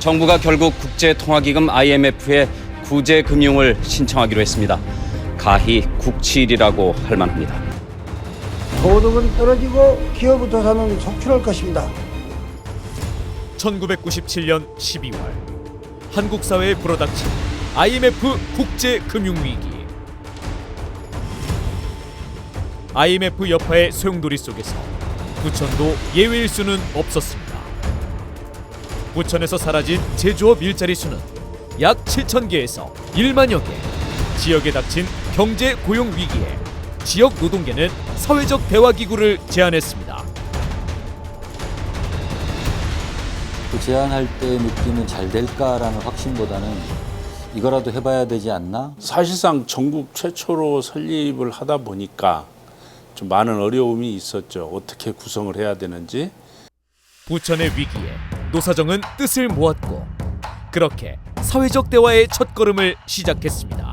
정부가 결국 국제통화기금 IMF에 구제 금융을 신청하기로 했습니다. 가히 국치일이라고 할 만합니다. 소득은 떨어지고 기업부터사는 속출할 것입니다. 1997년 12월 한국 사회에 불어닥친 IMF 국제금융위기. IMF 여파의 소용돌이 속에서 부천도 예외일 수는 없었습니다. 부천에서 사라진 제조업 일자리 수는 약 7,000개에서 1만여 개. 지역에 닥친 경제 고용 위기에 지역 노동계는 사회적 대화기구를 제안했습니다. 제안할 때 느끼는 잘 될까라는 확신보다는 이거라도 해봐야 되지 않나? 사실상 전국 최초로 설립을 하다 보니까 좀 많은 어려움이 있었죠. 어떻게 구성을 해야 되는지. 부천의 위기에 노사정은 뜻을 모았고 그렇게 사회적 대화의 첫걸음을 시작했습니다.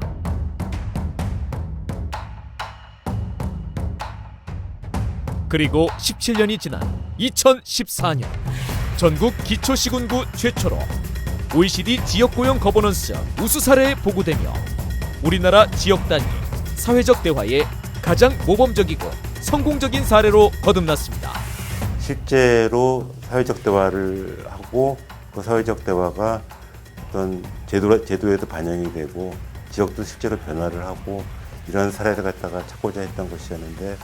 그리고 17년이 지난 2014년 전국 기초시군구 최초로 OECD 지역고용 거버넌스 우수 사례에 보고되며 우리나라 지역 단위 사회적 대화의 가장 모범적이고 성공적인 사례로 거듭났습니다. 실제로 사회적 대화를 하고 그 사회적 대화가 어떤 제도에도 반영이 되고 지역도 실제로 변화를 하고 이런 사례를 갖다가 찾고자 했던 것이었는데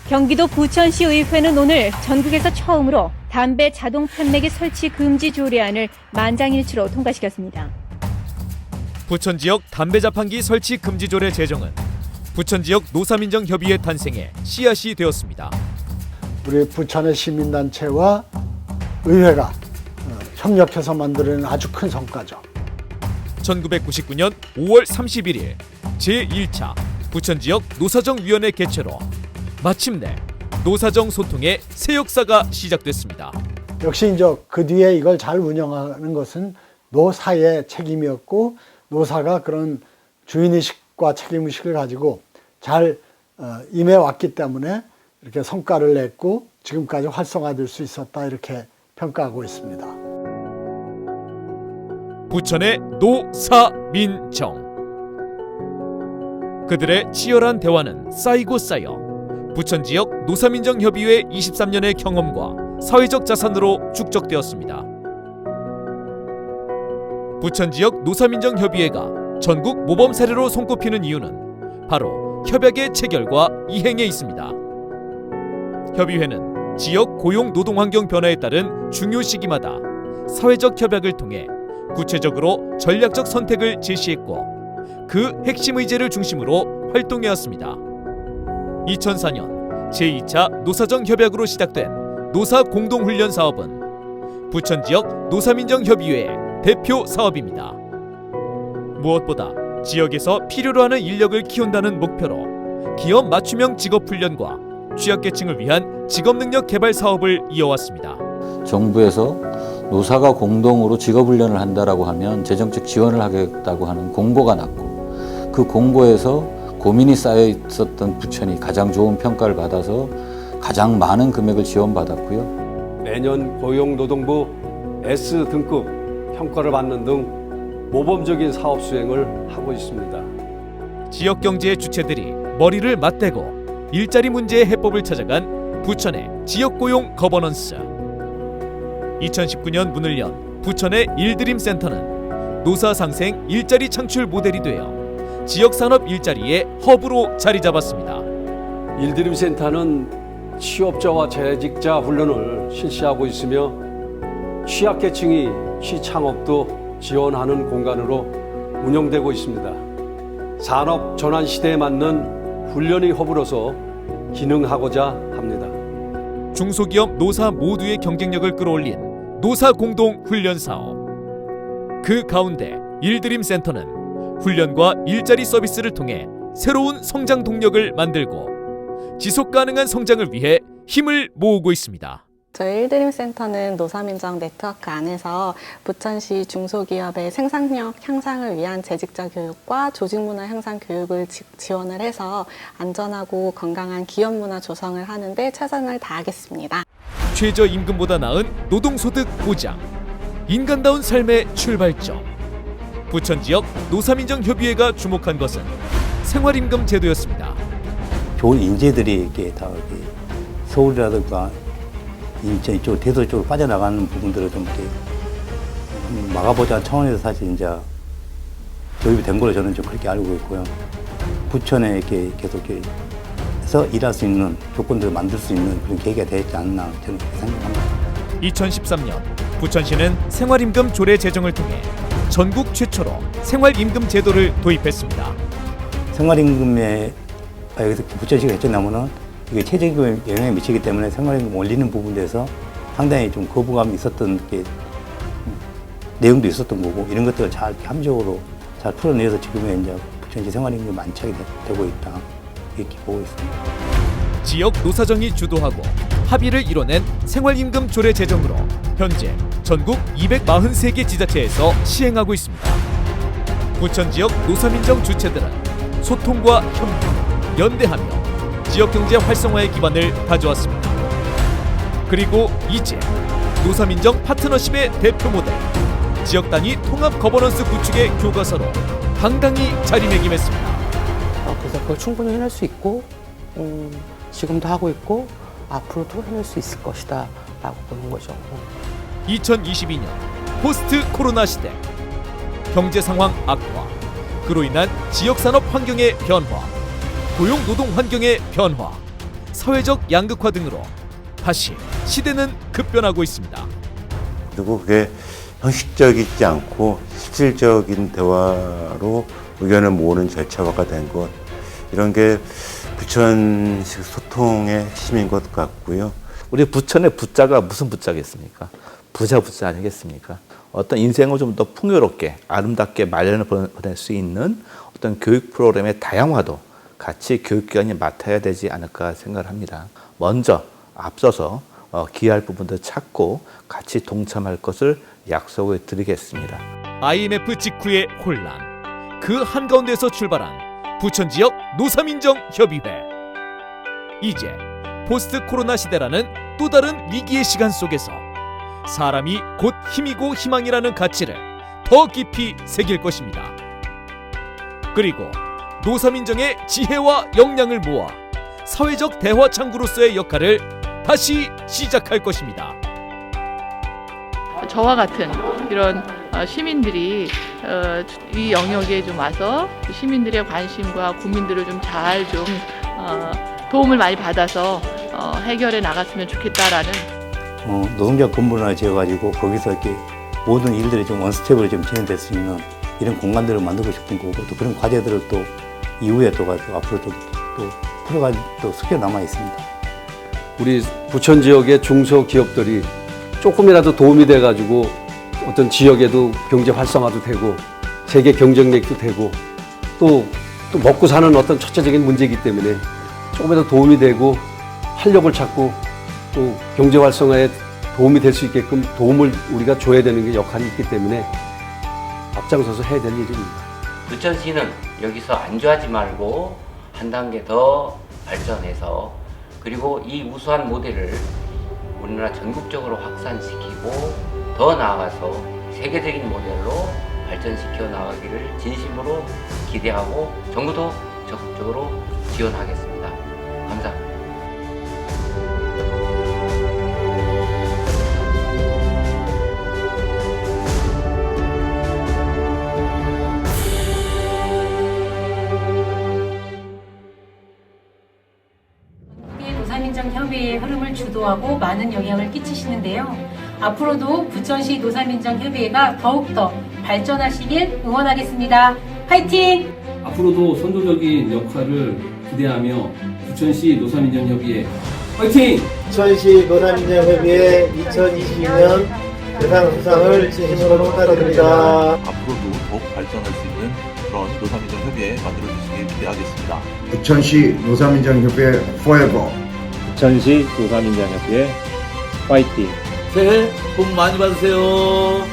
경기도 부천시의회는 오늘 전국에서 처음으로 담배 자동 판매기 설치 금지 조례안을 만장일치로 통과시켰습니다. 부천 지역 담배 자판기 설치 금지 조례 제정은 부천 지역 노사민정협의회 탄생의 씨앗이 되었습니다. 우리 부천의 시민단체와 의회가 협력해서 만들어낸 아주 큰 성과죠. 1999년 5월 31일 제1차 부천 지역 노사정위원회 개최로 마침내 노사정 소통의 새 역사가 시작됐습니다. 역시 이제 그 뒤에 이걸 잘 운영하는 것은 노사의 책임이었고 노사가 그런 주인의식과 책임의식을 가지고 잘 임해왔기 때문에 이렇게 성과를 냈고 지금까지 활성화될 수 있었다 이렇게 평가하고 있습니다. 부천의 노사민정. 그들의 치열한 대화는 쌓이고 쌓여 부천 지역 노사민정협의회 23년의 경험과 사회적 자산으로 축적되었습니다. 부천 지역 노사민정협의회가 전국 모범 사례로 손꼽히는 이유는 바로 협약의 체결과 이행에 있습니다. 협의회는 지역 고용 노동 환경 변화에 따른 중요 시기마다 사회적 협약을 통해 구체적으로 전략적 선택을 제시했고 그 핵심 의제를 중심으로 활동해왔습니다. 2004년 제2차 노사정 협약으로 시작된 노사 공동훈련 사업은 부천 지역 노사민정협의회의 대표 사업입니다. 무엇보다 지역에서 필요로 하는 인력을 키운다는 목표로 기업 맞춤형 직업훈련과 취약계층을 위한 직업능력 개발 사업을 이어왔습니다. 정부에서 노사가 공동으로 직업훈련을 한다라고 하면 재정적 지원을 하겠다고 하는 공고가 났고 그 공고에서 고민이 쌓여 있었던 부천이 가장 좋은 평가를 받아서 가장 많은 금액을 지원받았고요. 매년 고용노동부 S등급 평가를 받는 등 모범적인 사업 수행을 하고 있습니다. 지역 경제의 주체들이 머리를 맞대고 일자리 문제의 해법을 찾아간 부천의 지역고용 거버넌스. 2019년 문을 연 부천의 일드림 센터는 노사 상생 일자리 창출 모델이 되어 지역 산업 일자리의 허브로 자리 잡았습니다. 일드림 센터는 취업자와 재직자 훈련을 실시하고 있으며 취약계층이 취창업도 지원하는 공간으로 운영되고 있습니다. 산업 전환 시대에 맞는 훈련의 허브로서 기능하고자 합니다. 중소기업 노사 모두의 경쟁력을 끌어올린 노사 공동 훈련 사업. 그 가운데 일드림 센터는 훈련과 일자리 서비스를 통해 새로운 성장 동력을 만들고 지속 가능한 성장을 위해 힘을 모으고 있습니다. 저희 일드림 센터는 노사민정 네트워크 안에서 부천시 중소기업의 생산력 향상을 위한 재직자 교육과 조직문화 향상 교육을 지원을 해서 안전하고 건강한 기업 문화 조성을 하는 데 최선을 다하겠습니다. 최저임금보다 나은 노동소득 보장, 인간다운 삶의 출발점. 부천 지역 노사민정협의회가 주목한 것은 생활임금 제도였습니다. 좋은 인재들이 이렇게 다 이렇게 서울이라든가 인천 이쪽 대도 쪽으로 빠져나가는 부분들을 좀 이렇게 막아보자 차원에서 사실 이제 도입이 된 걸로 저는 좀 그렇게 알고 있고요. 부천에 이렇게 계속 이렇게 해서 일할 수 있는 조건들을 만들 수 있는 그런 계기가 되지 않나 저는 그렇게 생각합니다. 2013년 부천시는 생활임금 조례 제정을 통해 전국 최초로 생활임금 제도를 도입했습니다. 생활임금에 여기서 부천시가 결정나면은 이게 최저임금에 영향을 미치기 때문에 생활임금 올리는 부분에 대해서 상당히 좀 거부감이 있었던 게 내용도 있었던 거고 이런 것들을 잘 합리적으로 잘 풀어내서 지금의 이제 부천시 생활임금이 만착이 되고 있다 이렇게 보고 있습니다. 지역 노사정이 주도하고 합의를 이뤄낸 생활임금 조례 제정으로 현재 전국 243개 지자체에서 시행하고 있습니다. 부천 지역 노사민정 주체들은 소통과 협력, 연대하며 지역경제 활성화의 기반을 가져왔습니다. 그리고 이제 노사민정 파트너십의 대표 모델, 지역 단위 통합 거버넌스 구축의 교과서로 당당히 자리매김했습니다. 그래서 그걸 충분히 해낼 수 있고 지금도 하고 있고 앞으로도 해낼 수 있을 것이다 라고 보는 거죠. 2022년 포스트 코로나 시대, 경제 상황 악화, 그로 인한 지역산업 환경의 변화, 고용 노동 환경의 변화, 사회적 양극화 등으로 다시 시대는 급변하고 있습니다. 그리고 그게 형식적이지 않고 실질적인 대화로 의견을 모으는 절차화가 된 것, 이런 게 부천식 소통의 핵심인 것 같고요. 우리 부천의 부자가 무슨 부자겠습니까? 부자 아니겠습니까? 어떤 인생을 좀 더 풍요롭게 아름답게 마련을 보낼 수 있는 어떤 교육 프로그램의 다양화도 같이 교육기관이 맡아야 되지 않을까 생각을 합니다. 먼저 앞서서 기여할 부분들 찾고 같이 동참할 것을 약속을 드리겠습니다. IMF 직후의 혼란, 그 한가운데서 출발한 부천 지역 노사민정협의회. 이제 포스트 코로나 시대라는 또 다른 위기의 시간 속에서 사람이 곧 힘이고 희망이라는 가치를 더 깊이 새길 것입니다. 그리고 노사민정의 지혜와 역량을 모아 사회적 대화 창구로서의 역할을 다시 시작할 것입니다. 저와 같은 이런 시민들이 이 영역에 좀 와서 시민들의 관심과 고민들을 좀 잘 좀 도움을 많이 받아서 해결해 나갔으면 좋겠다라는 노동자 건물을 하나 지어가지고 거기서 이렇게 모든 일들이 좀 원스텝으로 좀 진행될 수 있는 이런 공간들을 만들고 싶은 거고 또 그런 과제들을 또 이후에 또 앞으로 또 풀어가 또 숙여 남아 있습니다. 우리 부천 지역의 중소기업들이 조금이라도 도움이 돼가지고 어떤 지역에도 경제 활성화도 되고 세계 경쟁력도 되고 또 먹고 사는 어떤 첫째적인 문제이기 때문에 조금이라도 도움이 되고 활력을 찾고 또 경제 활성화에 도움이 될 수 있게끔 도움을 우리가 줘야 되는 게 역할이 있기 때문에 앞장서서 해야 될 일입니다. 부천시는 여기서 안주하지 말고 한 단계 더 발전해서 그리고 이 우수한 모델을 우리나라 전국적으로 확산시키고 더 나아가서 세계적인 모델로 발전시켜 나가기를 진심으로 기대하고 정부도 적극적으로 지원하겠습니다. 감사합니다. 노사민정협의회의 흐름을 주도하고 많은 영향을 끼치시는데요. 앞으로도 부천시 노사민정협의회가 더욱더 발전하시길 응원하겠습니다. 화이팅! 앞으로도 선도적인 역할을 기대하며 부천시 노사민정협의회 화이팅! 부천시 노사민정협의회 2022년 대상 수상을 진심으로 축하드립니다. 앞으로도 더욱 발전할 수 있는 그런 노사민정협의회 만들어주시길 기대하겠습니다. 부천시 노사민정협의회 forever. 부천시 노사민정협의회 파이팅! 새해 복 많이 받으세요.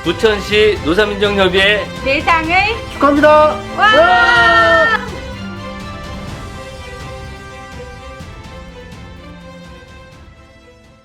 부천시 노사민정협의회 대상을 축하합니다. 와!